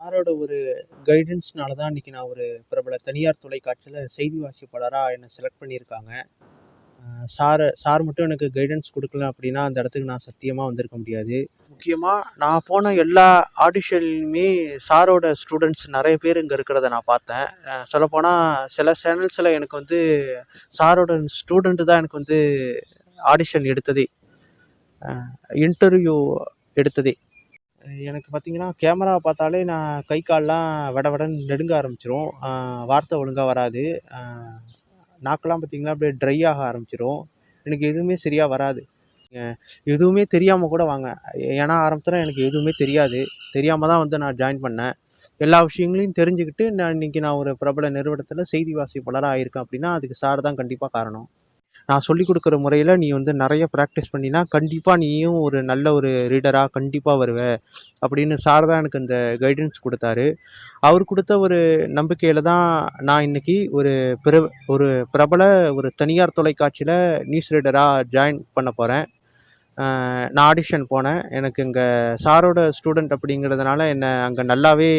சாரோட ஒரு கைடன்ஸ்னால தான் இன்னைக்கு நான் ஒரு பிரபல தனியார் தொலைக்காட்சியில் செய்தி வாசிப்பாளராக என்னை செலக்ட் பண்ணியிருக்காங்க. சார் மட்டும் எனக்கு கைடன்ஸ் கொடுக்கல அப்படின்னா அந்த இடத்துக்கு நான் சத்தியமாக வந்திருக்க முடியாது. முக்கியமாக நான் போன எல்லா ஆடிஷன்லையுமே சாரோட ஸ்டூடெண்ட்ஸ் நிறைய பேர் இங்கே இருக்கிறத நான் பார்த்தேன். சொல்லப்போனால் சில சேனல்ஸில் எனக்கு வந்து சாரோட ஸ்டூடெண்ட்டு தான் எனக்கு வந்து ஆடிஷன் எடுத்ததே, இன்டர்வியூ எடுத்ததே. எனக்கு பார்த்தீங்கன்னா கேமரா பார்த்தாலே நான் கை கால்லாம் வடவடன்னு நடுங்க ஆரம்பிச்சிரும். வார்த்தை ஒழுங்காக வராது. நாக்கெல்லாம் பார்த்தீங்கன்னா அப்படியே ட்ரை ஆக ஆரம்பிச்சிரும். எனக்கு எதுவுமே சரியாக வராது. எதுவுமே தெரியாமல் கூட வாங்க. ஏன்னா ஆரம்பத்தில் எனக்கு எதுவுமே தெரியாது. தெரியாமல் தான் வந்து நான் ஜாயின் பண்ணேன். எல்லா விஷயங்களையும் தெரிஞ்சுக்கிட்டு நான் ஒரு பிரபல நிறுவனத்தில் செய்தி வாசிப்பாளராக ஆயிருக்கேன் அப்படின்னா அதுக்கு சார் தான் கண்டிப்பாக காரணம். நான் சொல்லிக் கொடுக்குற முறையில் நீ வந்து நிறைய ப்ராக்டிஸ் பண்ணினா கண்டிப்பாக நீயும் ஒரு நல்ல ஒரு ரீடராக கண்டிப்பாக வருவ அப்படின்னு சார் தான் எனக்கு இந்த கைடன்ஸ் கொடுத்தாரு. அவர் கொடுத்த ஒரு நம்பிக்கையில் தான் நான் இன்னைக்கு ஒரு பிரபல ஒரு தனியார் தொலைக்காட்சியில் நியூஸ் ரீடராக ஜாயின் பண்ண போகிறேன். நான் ஆடிஷன் போனேன். எனக்கு இங்கே சாரோட ஸ்டூடெண்ட் அப்படிங்கிறதுனால என்னை அங்கே நல்லாவே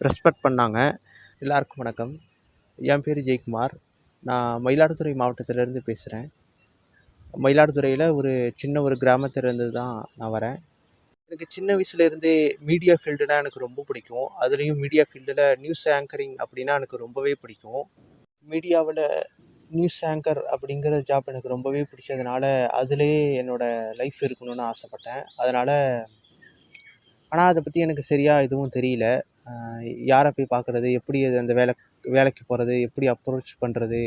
ரெஸ்பெக்ட் பண்ணாங்க. எல்லாருக்கும் வணக்கம். என் பேர் ஜெயக்குமார். நான் மயிலாடுதுறை மாவட்டத்திலேருந்து பேசுகிறேன். மயிலாடுதுறையில் ஒரு சின்ன ஒரு கிராமத்திலேருந்து தான் நான் வரேன். எனக்கு சின்ன வயசுலேருந்தே மீடியா ஃபீல்டுனா எனக்கு ரொம்ப பிடிக்கும். அதுலேயும் மீடியா ஃபீல்டில் நியூஸ் ஆங்கரிங் அப்படின்னா எனக்கு ரொம்பவே பிடிக்கும். மீடியாவில் நியூஸ் ஆங்கர் அப்படிங்கிற ஜாப் எனக்கு ரொம்பவே பிடிச்சதுனால அதுலேயே என்னோடய லைஃப் இருக்கணும்னு ஆசைப்பட்டேன். அதனால் ஆனால் அதை பற்றி எனக்கு சரியாக எதுவும் தெரியல. யாரை போய் பார்க்குறது, எப்படி அது அந்த வேலைக்கு போகிறது, எப்படி அப்ரோச் பண்ணுறது,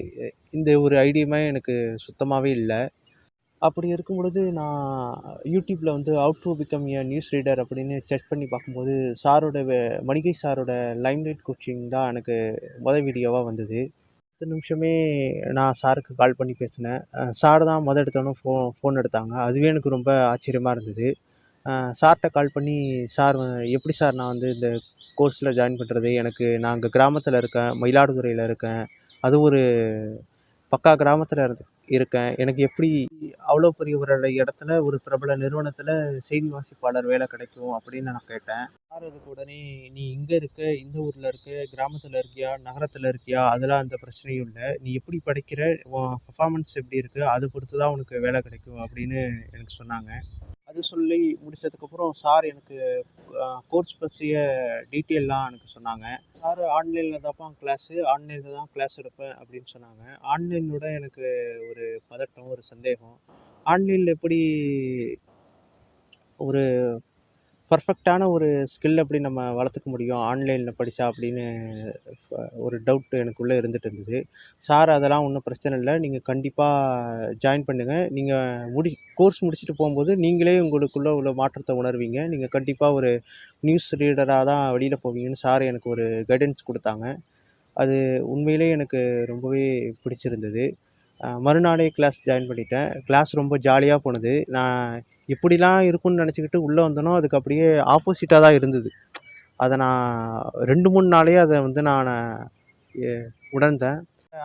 இந்த ஒரு ஐடியாமே எனக்கு சுத்தமாகவே இல்லை. அப்படி இருக்கும் பொழுது நான் யூடியூப்பில் வந்து how to become a news reader அப்படின்னு செக் பண்ணி பார்க்கும்போது மணிகை சாரோட லைம்லைட் கோச்சிங் தான் எனக்கு வீடியோவாக வந்தது. 10 நிமிஷமே நான் சாருக்கு கால் பண்ணி பேசினேன். சார் தான் எடுத்தோன்னே ஃபோன் எடுத்தாங்க. அதுவே எனக்கு ரொம்ப ஆச்சரியமாக இருந்தது. சார்கிட்ட கால் பண்ணி, சார் எப்படி சார் நான் வந்து இந்த கோர்ஸில் ஜாயின் பண்ணுறது, நான் அங்கே கிராமத்தில் இருக்கேன், மயிலாடுதுறையில் இருக்கேன், அதுவும் ஒரு பக்கா கிராமத்தில் இருக்கேன், எனக்கு எப்படி அவ்வளோ பெரிய ஒரு இடத்துல ஒரு பிரபல நிறுவனத்தில் செய்தி வாசிப்பாளர் வேலை கிடைக்கும் அப்படின்னு நான் கேட்டேன். சார் அதுக்கு உடனே, நீ இங்கே இருக்க, இந்த ஊரில் இருக்க, கிராமத்தில் இருக்கியா, நகரத்தில் இருக்கியா, அதெல்லாம் அந்த பிரச்சனையும் இல்லை, நீ எப்படி படிக்கிற, உன் பர்ஃபார்மன்ஸ் எப்படி இருக்குது, அதை பொறுத்து தான் உனக்கு வேலை கிடைக்கும் அப்படின்னு எனக்கு சொன்னாங்க. அது சொல்லி முடிச்சதுக்கப்புறம் சார் எனக்கு கோர்ஸ் பற்றிய டீட்டெயில்லாம் எனக்கு சொன்னாங்க. சார் ஆன்லைனில் தான் கிளாஸ் எடுப்பேன் அப்படின்னு சொன்னாங்க. ஆன்லைனோட எனக்கு ஒரு பதட்டம், ஒரு சந்தேகம். ஆன்லைனில் எப்படி ஒரு பர்ஃபெக்டான ஒரு ஸ்கில் எப்படி நம்ம வளர்த்துக்க முடியும் ஆன்லைனில் படித்தா அப்படின்னு ஒரு டவுட் எனக்குள்ளே இருந்துகிட்டு இருந்தது. சார் அதெல்லாம் ஒன்றும் பிரச்சனை இல்லை, நீங்கள் கண்டிப்பாக ஜாயின் பண்ணுங்கள், நீங்கள் கோர்ஸ் முடிச்சுட்டு போகும்போது நீங்களே உங்களுக்குள்ளே உள்ள மாற்றத்தை உணர்வீங்க, நீங்கள் கண்டிப்பாக ஒரு நியூஸ் ரீடராக தான் வெளியில் போவீங்கன்னு சார் எனக்கு ஒரு கைடன்ஸ் கொடுத்தாங்க. அது உண்மையிலே எனக்கு ரொம்பவே பிடிச்சிருந்தது. மறுநாளே கிளாஸ் ஜாயின் பண்ணிட்டேன். கிளாஸ் ரொம்ப ஜாலியாக போனது. நான் எப்படிலாம் இருக்கும்னு நினச்சிக்கிட்டு உள்ளே வந்தனோ அதுக்கு அப்படியே ஆப்போசிட்டாக தான் இருந்தது. அதை நான் 2-3 நாளே அதை வந்து நான் உணர்ந்தேன்.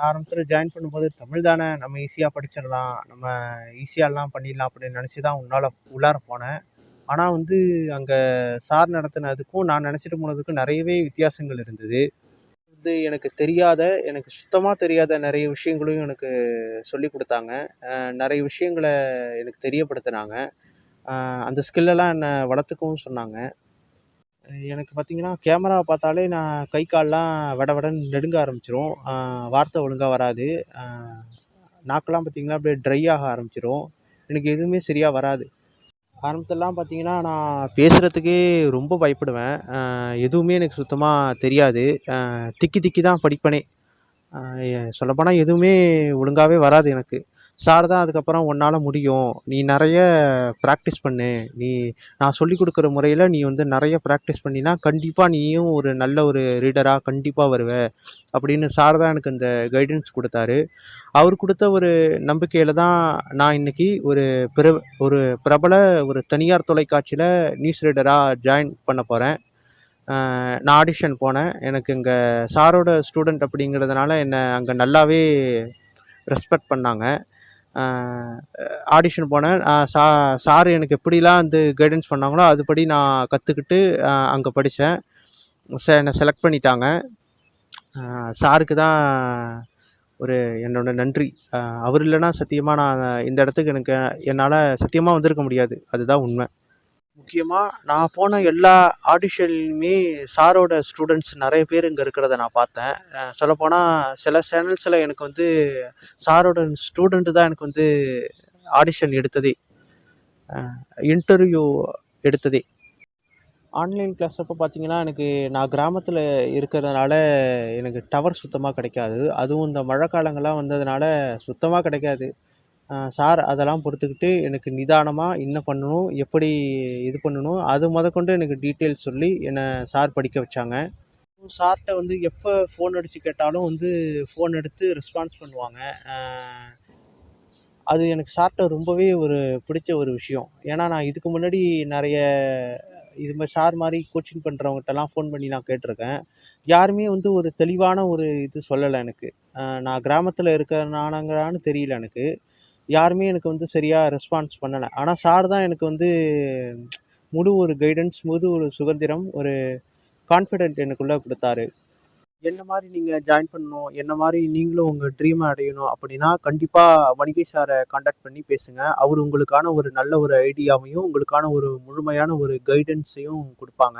ஆரம்பத்தில் ஜாயின் பண்ணும்போது தமிழ் தானே, நம்ம ஈஸியாக படிச்சிடலாம், நம்ம ஈஸியாகலாம் பண்ணிடலாம் அப்படின்னு நினச்சி தான் உள்ளார போனேன். ஆனால் வந்து அங்கே சார் நடத்தினதுக்கும் நான் நினச்சிட்டு போனதுக்கும் நிறையவே வித்தியாசங்கள் இருந்தது. வந்து எனக்கு சுத்தமாக தெரியாத நிறைய விஷயங்களையும் எனக்கு சொல்லி கொடுத்தாங்க. நிறைய விஷயங்களை எனக்கு தெரியப்படுத்தினாங்க. அந்த ஸ்கில்லெல்லாம் என்னை வளர்த்துக்கவும் சொன்னாங்க. எனக்கு பார்த்தீங்கன்னா கேமரா பார்த்தாலே நான் கை கால்லாம் வடவடன்னு நடுங்க ஆரம்பிச்சிரும். வார்த்தை ஒழுங்காக வராது. நாக்கெல்லாம் பார்த்தீங்கன்னா அப்படியே ட்ரை ஆக ஆரம்பிச்சிரும். எனக்கு எதுவுமே சரியாக வராது. ஆரம்பத்துலலாம் பார்த்தீங்கன்னா நான் பேசுகிறதுக்கே ரொம்ப பயப்படுவேன். எதுவுமே எனக்கு சுத்தமாக தெரியாது. திக்கி திக்கி தான் படிப்பேனே. சொல்லப்போனால் எதுவுமே ஒழுங்காகவே வராது எனக்கு. சார் தான் அதுக்கப்புறம் உன்னால் முடியும், நீ நிறைய ப்ராக்டிஸ் பண்ணு, நான் சொல்லிக் கொடுக்குற முறையில் நீ வந்து நிறைய ப்ராக்டிஸ் பண்ணினா கண்டிப்பாக நீயும் ஒரு நல்ல ஒரு ரீடராக கண்டிப்பாக வருவ அப்படின்னு சார் தான் எனக்கு இந்த கைடன்ஸ் கொடுத்தாரு. அவர் கொடுத்த ஒரு நம்பிக்கையில் தான் நான் இன்னைக்கு ஒரு பிரபல ஒரு தனியார் தொலைக்காட்சியில் நியூஸ் ரீடராக ஜாயின் பண்ண போகிறேன். நான் ஆடிஷன் போனேன். எனக்கு இங்கே சாரோட ஸ்டூடெண்ட் அப்படிங்கிறதுனால என்னை அங்கே நல்லாவே ரெஸ்பெக்ட் பண்ணாங்க. ஆடிஷன் போனேன். சார் எனக்கு எப்படிலாம் வந்து கைடன்ஸ் பண்ணாங்களோ அதுபடி நான் கற்றுக்கிட்டு அங்கே படித்தேன். என்னை செலக்ட் பண்ணிட்டாங்க. சாருக்கு தான் ஒரு என்னோட நன்றி. அவர் இல்லைன்னா சத்தியமாக நான் இந்த இடத்துக்கு என்னால் சத்தியமாக வந்திருக்க முடியாது. அதுதான் உண்மை. முக்கியமாக நான் போன எல்லா ஆடிஷன்லையுமே சாரோட ஸ்டூடெண்ட்ஸ் நிறைய பேர் இங்கே இருக்கிறத நான் பார்த்தேன். சொல்லப்போனால் சில சேனல்ஸில் எனக்கு வந்து சாரோட ஸ்டூடெண்ட்டு தான் எனக்கு வந்து ஆடிஷன் எடுத்ததே, இன்டர்வியூ எடுத்ததே. ஆன்லைன் கிளாஸ் அப்போ பார்த்தீங்கன்னா, நான் கிராமத்தில் இருக்கிறதுனால எனக்கு டவர் சுத்தமாக கிடைக்காது. அதுவும் இந்த மழை காலங்கள்லாம் வந்ததுனால சுத்தமாக கிடைக்காது. சார் அதெல்லாம் பொறுத்துக்கிட்டு எனக்கு நிதானமாக என்ன பண்ணணும், எப்படி இது பண்ணணும், அது முதற்கொண்டு எனக்கு டீட்டெயில்ஸ் சொல்லி என்னை சார் படிக்க வச்சாங்க. சார்கிட்ட வந்து எப்போ ஃபோன் அடித்து கேட்டாலும் வந்து ஃபோன் எடுத்து ரெஸ்பான்ஸ் பண்ணுவாங்க. அது எனக்கு சார்கிட்ட ரொம்பவே ஒரு பிடிச்ச ஒரு விஷயம். ஏன்னா நான் இதுக்கு முன்னாடி நிறைய இது மாதிரி சார் மாதிரி கோச்சிங் பண்ணுறவங்ககிட்டலாம் ஃபோன் பண்ணி நான் கேட்டிருக்கேன். யாருமே வந்து ஒரு தெளிவான ஒரு இது சொல்லலை எனக்கு. நான் கிராமத்தில் இருக்கிறனாலங்களான்னு தெரியல எனக்கு. யாருமே எனக்கு வந்து சரியாக ரெஸ்பான்ஸ் பண்ணலை. ஆனால் சார் தான் எனக்கு வந்து முழு ஒரு கைடன்ஸ், முழு ஒரு சுதந்திரம், ஒரு கான்ஃபிடென்ட் எனக்குள்ளே கொடுத்தாரு. என்ன மாதிரி நீங்கள் ஜாயின் பண்ணணும், என்ன மாதிரி நீங்களும் உங்கள் ட்ரீமை அடையணும் அப்படின்னா கண்டிப்பாக வணிகை சாரை காண்டாக்ட் பண்ணி பேசுங்க. அவர் உங்களுக்கான ஒரு நல்ல ஒரு ஐடியாவையும் உங்களுக்கான ஒரு முழுமையான ஒரு கைடன்ஸையும் கொடுப்பாங்க.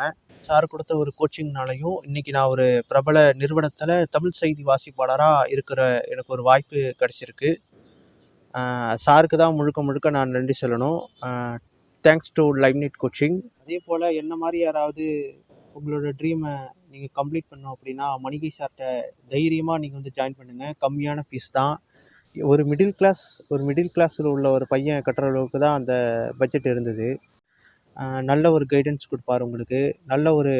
சார் கொடுத்த ஒரு கோச்சிங்னாலையும் இன்னைக்கு நான் ஒரு பிரபல நிறுவனத்தில் தமிழ் செய்தி வாசிப்பாளராக இருக்கிற எனக்கு ஒரு வாய்ப்பு கிடைச்சிருக்கு. சாருக்கு தான் முழுக்க முழுக்க நான் நன்றி சொல்லணும். Thanks to limelight coaching. அதே போல் என்ன மாதிரி யாராவது உங்களோட ட்ரீமை நீங்கள் கம்ப்ளீட் பண்ணோம் அப்படின்னா மணிகை சார்கிட்ட தைரியமாக நீங்கள் வந்து ஜாயின் பண்ணுங்கள். கம்மியான ஃபீஸ் தான். ஒரு மிடில் கிளாஸில் உள்ள ஒரு பையன் கட்டுற அளவுக்கு தான் அந்த பட்ஜெட் இருந்தது. நல்ல ஒரு கைடன்ஸ் கொடுப்பார் உங்களுக்கு. நல்ல ஒரு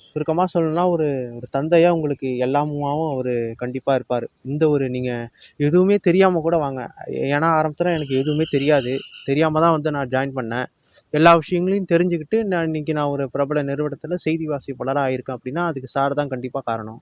சுருக்கமாக சொல்லணும்னா ஒரு ஒரு தந்தையாக உங்களுக்கு எல்லாமுமாவும் அவர் கண்டிப்பாக இருப்பார். இந்த ஒரு நீங்கள் எதுவுமே தெரியாமல் கூட வாங்க. ஏன்னா ஆரம்பத்தில் எனக்கு எதுவுமே தெரியாது. தெரியாமல் தான் வந்து நான் ஜாயின் பண்ணேன். எல்லா விஷயங்களையும் தெரிஞ்சுக்கிட்டு நான் இன்னைக்கு ஒரு பிரபல நிறுவனத்தில் செய்தி வாசிப்பாளராக ஆயிருக்கேன் அப்படின்னா அதுக்கு சார் தான் கண்டிப்பாக காரணம்.